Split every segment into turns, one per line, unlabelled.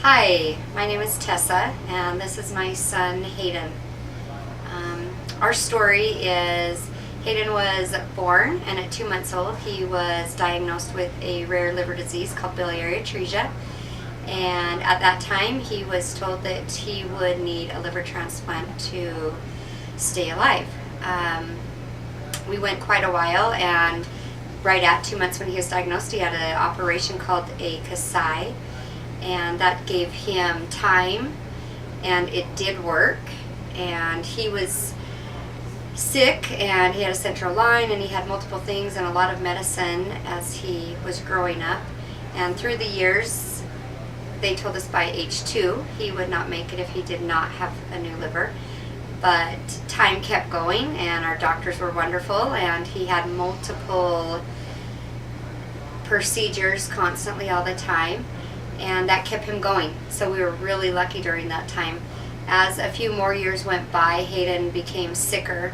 Hi, my name is Tessa, and this is my son Hayden. Our story is Hayden was born, and at 2 months old, he was diagnosed with a rare liver disease called biliary atresia. And at that time, he was told that he would need a liver transplant to stay alive. We went quite a while, and right at 2 months when he was diagnosed, he had an operation called a Kasai, and that gave him time, and it did work. And he was sick, and he had a central line, and he had multiple things and a lot of medicine as he was growing up. And through the years, they told us by age 2 he would not make it if he did not have a new liver. But time kept going, and our doctors were wonderful, and he had multiple procedures constantly all the time, and that kept him going. So we were really lucky during that time. As a few more years went by, Hayden became sicker,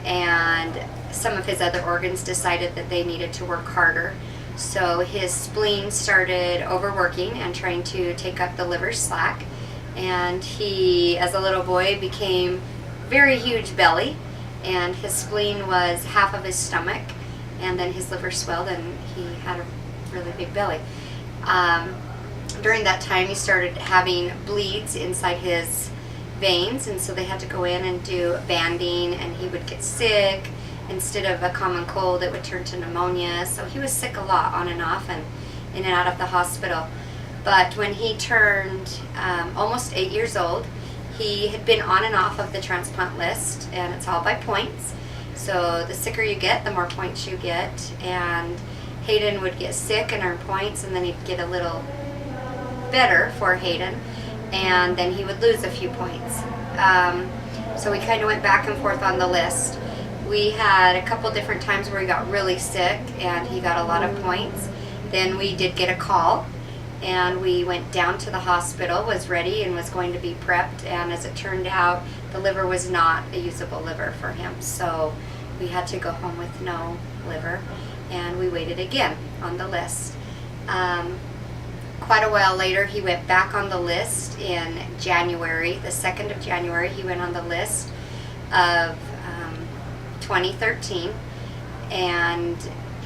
and some of his other organs decided that they needed to work harder. So his spleen started overworking and trying to take up the liver slack, and he, as a little boy, became very huge belly, and his spleen was half of his stomach, and then his liver swelled and he had a really big belly. During that time, he started having bleeds inside his veins, and so they had to go in and do banding, and he would get sick. Instead of a common cold, it would turn to pneumonia. So he was sick a lot, on and off, and in and out of the hospital. But when he turned almost 8 years old, he had been on and off of the transplant list, and it's all by points. So the sicker you get, the more points you get. And Hayden would get sick and earn points, and then he'd get a little better for Hayden, and then he would lose a few points. So we kind of went back and forth on the list. We had a couple different times where he got really sick and he got a lot of points. Then we did get a call, and we went down to the hospital, was ready and was going to be prepped, and as it turned out, the liver was not a usable liver for him. So we had to go home with no liver, and we waited again on the list. Quite a while later, he went back on the list in January, the 2nd of January. He went on the list of 2013, and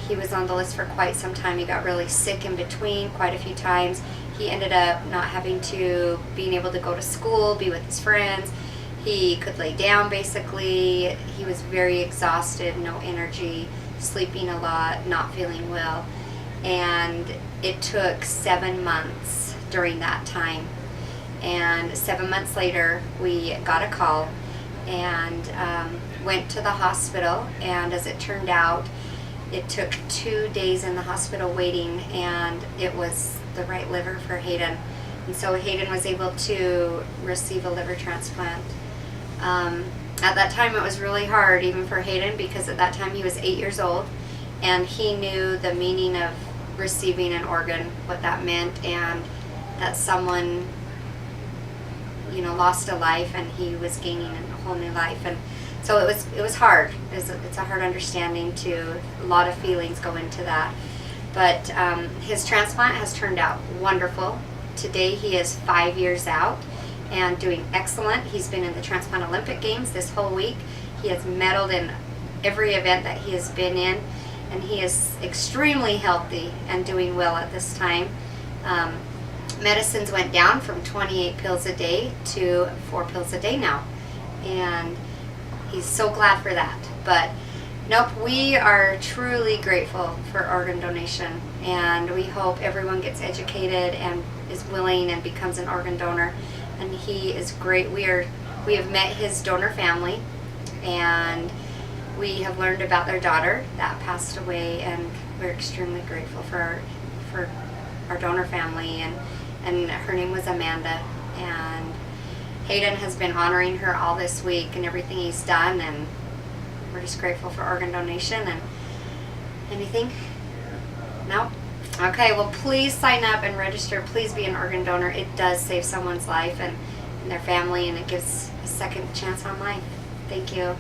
he was on the list for quite some time. He got really sick in between quite a few times. He ended up not being able to go to school, be with his friends. He could lay down basically. He was very exhausted, no energy, sleeping a lot, not feeling well. And it took 7 months during that time. And 7 months later, we got a call and went to the hospital. And as it turned out, it took 2 days in the hospital waiting, and it was the right liver for Hayden. And so Hayden was able to receive a liver transplant. At that time, it was really hard, even for Hayden, because at that time he was 8 years old, and he knew the meaning of receiving an organ, what that meant, and that someone, lost a life and he was gaining a whole new life. And so it was hard. It's a hard understanding to, a lot of feelings go into that. But his transplant has turned out wonderful. Today he is 5 years out and doing excellent. He's been in the Transplant Olympic Games this whole week. He has medaled in every event that he has been in, and he is extremely healthy and doing well at this time. Medicines went down from 28 pills a day to 4 pills a day now, and he's so glad for that. But nope, we are truly grateful for organ donation, and we hope everyone gets educated and is willing and becomes an organ donor. And he is great. We have met his donor family, and we have learned about their daughter that passed away, and we're extremely grateful for our donor family, and her name was Amanda, and Hayden has been honoring her all this week and everything he's done, and we're just grateful for organ donation. And anything? No? Okay, well, please sign up and register. Please be an organ donor. It does save someone's life and their family, and it gives a second chance on life. Thank you.